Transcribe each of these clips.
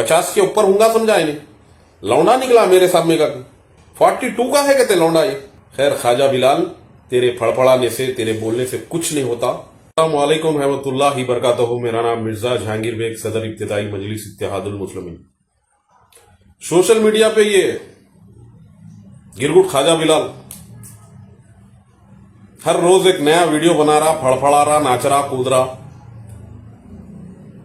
50 के ऊपर होगा समझा इन्हें। लौंडा निकला मेरे सामने का 42 का है कहते लौंडा ये। खैर ख्वाजा बिलाल, तेरे फड़फड़ाने से, तेरे बोलने से कुछ नहीं होता। अस्सलाम वालेकुम रहमतुल्लाहि बरकातहू। मेरा नाम मिर्जा जहांगीर बेग, सदर इब्तिदाई मजलिस इत्तेहादुल मुस्लिमीन। सोशल मीडिया पे ये गिरगुट ख्वाजा बिलाल हर रोज एक नया वीडियो बना रहा, फड़फड़ा रहा, नाच रहा, कूद रहा,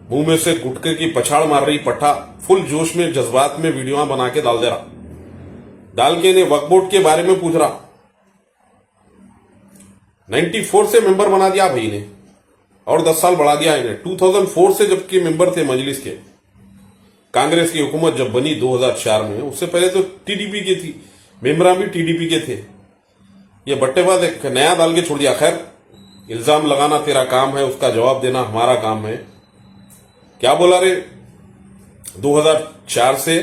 मुंह में से गुटके की पछाड़ मार रही पट्टा, फुल जोश में जज्बात में वीडियो बना के डाल दे रहा। डाल के इन्हें वक्फ बोर्ड के बारे में पूछ रहा। 94 से मेंबर बना दिया भाई ने, और 10 साल बढ़ा दिया इन्हें। 2004 से जबकि मेंबर थे मजलिस के। कांग्रेस की हुकूमत जब बनी 2004 में, उससे पहले तो टीडीपी की थी, मेंबरा भी टीडीपी के थे। ये बट्टेबाज एक नया डाल के छोड़ दिया। खैर, इल्जाम लगाना तेरा काम है, उसका जवाब देना हमारा काम है। क्या बोला रे? 2004 से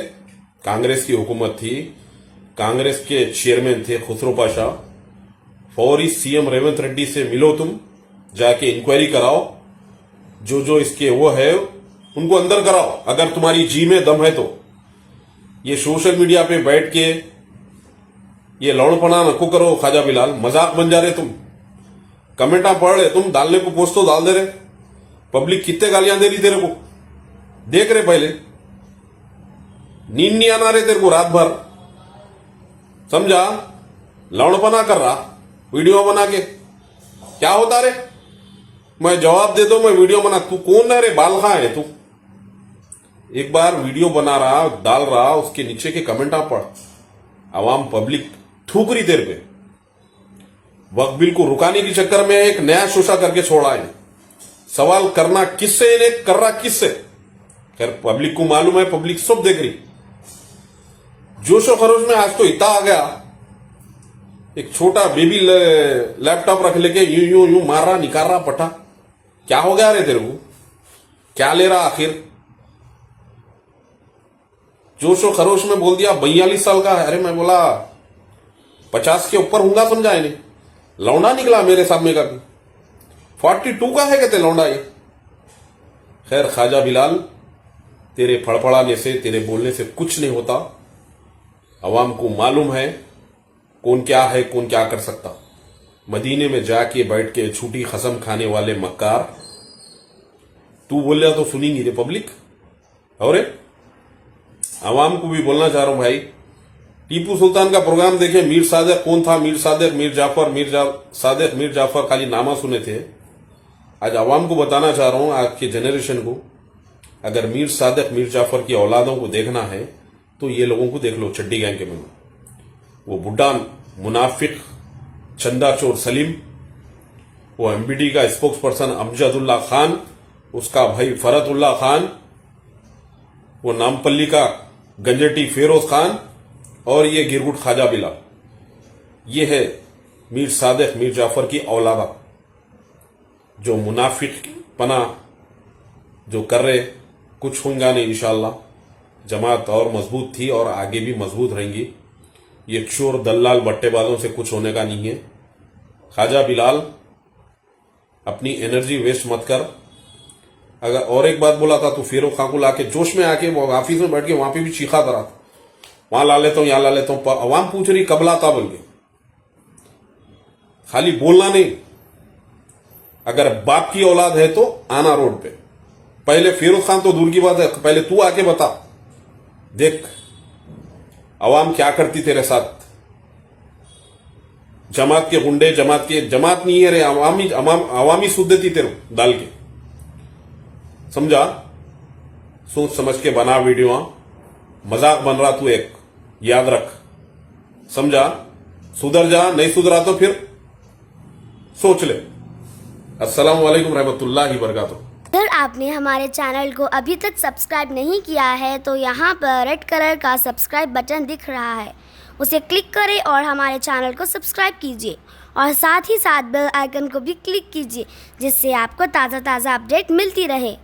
कांग्रेस की हुकूमत थी, कांग्रेस के चेयरमैन थे खुसरो पाशा। फौरी सीएम रेवंत रेड्डी से मिलो, तुम जाके इंक्वायरी कराओ, जो इसके वो है उनको अंदर कराओ, अगर तुम्हारी जी में दम है तो। ये सोशल मीडिया पे बैठ के ये लौड़पना नको करो ख्वाजा बिलाल, मजाक बन जा रहे तुम। कमेंटा पढ़ रहे तुम, डालने को पोस्ट तो डाल दे रहे। पब्लिक कितने गालियां दे रही तेरे को, देख रहे पहले। नींद नहीं आना रहे तेरे को रात भर, समझा? लौड़पना कर रहा वीडियो बना के। क्या होता रे? मैं जवाब दे दो, मैं वीडियो बना। तू कौन है रे? बाल कहां है तू? एक बार वीडियो बना रहा, डाल रहा, उसके नीचे के कमेंट पढ़। आवाम पब्लिक थूक रही तेरे पे। वक्फ बिल को रुकाने के चक्कर में एक नया शोषा करके छोड़ा है। सवाल करना किससे, इन्हें कर रहा किससे? खैर, पब्लिक को मालूम है, पब्लिक सब देख रही। जोशो खरोश में आज तो इतना आ गया, एक छोटा बेबी लैपटॉप रख लेके यूं यूं मार रहा, निकाल रहा पटा। क्या हो गया रे तेरे को? क्या ले रहा आखिर? जोशो खरोश में बोल दिया 42 साल का है। अरे मैं बोला 50 के ऊपर होगा समझा इन्हें। लौंडा निकला मेरे सामने का 42 का है कहते लौंडा ये। खैर ख्वाजा बिलाल, तेरे फड़फड़ाने से, तेरे बोलने से कुछ नहीं होता। अवाम को मालूम है कौन क्या है, कौन क्या कर सकता। मदीने में जाके बैठ के छूटी कसम खाने वाले मक्कार, तू बोल रहा तो सुनेंगी रे पब्लिक। और अवाम को भी बोलना चाह रहा हूं भाई, टीपू सुल्तान का प्रोग्राम देखे। मीर सादिक कौन था? मीर सादिक, मीर जाफर, सादिक, मीर जाफर, खाली नामा सुने थे। आज अवाम को बताना चाह रहा हूं, आज के जनरेशन को, अगर मीर सादिक, मीर जाफर की औलादों को देखना है तो ये लोगों को देख लो, चड्डी गैंग के में। वो बुड्ढा मुनाफिक चंदा चोर सलीम, वो एमबीडी का स्पोक्स पर्सन अमजदुल्ला खान, उसका भाई फरतुल्ला खान, वो नामपल्ली का गंजेटी फेरोज खान, और ये गिरगुट ख्वाजा बिलाल। ये है मीर सादिक, मीर जाफर की औलादा, जो मुनाफिक पना जो कर रहे। कुछ होगा नहीं इंशाअल्लाह। जमात और मजबूत थी और आगे भी मजबूत रहेंगी। ये चोर दल्लाल बट्टेबाजों से कुछ होने का नहीं है। ख्वाजा बिलाल, अपनी एनर्जी वेस्ट मत कर। अगर और एक बात बोला था, तो फेरोज खां को लाके जोश में आके वो ऑफिस में बैठ के वहां पे भी चीखा करा था, वहां ला लेता हूं, यहां ला लेता हूं। अवाम पूछ रही कब लाता बोल के। खाली बोलना नहीं, अगर बाप की औलाद है तो आना रोड पे। पहले फेरोज खान तो दूर की बात है, पहले तू आके बता, देख अवाम क्या करती तेरे साथ। जमात के गुंडे, जमात नहीं है रे, अवामी सूद देती तेरे डाल के, समझा? सोच समझ के बना वीडियो। मजाक बन रहा तू एक, याद रख, समझा? सुधर जा, नहीं सुधरा तो फिर सोच ले। अस्सलाम वालेकुम रहमतुल्लाहि बरकातहू। अगर आपने हमारे चैनल को अभी तक सब्सक्राइब नहीं किया है तो यहाँ पर रेड कलर का सब्सक्राइब बटन दिख रहा है, उसे क्लिक करें और हमारे चैनल को सब्सक्राइब कीजिए। और साथ ही साथ बेल आइकन को भी क्लिक कीजिए, जिससे आपको ताज़ा अपडेट मिलती रहे।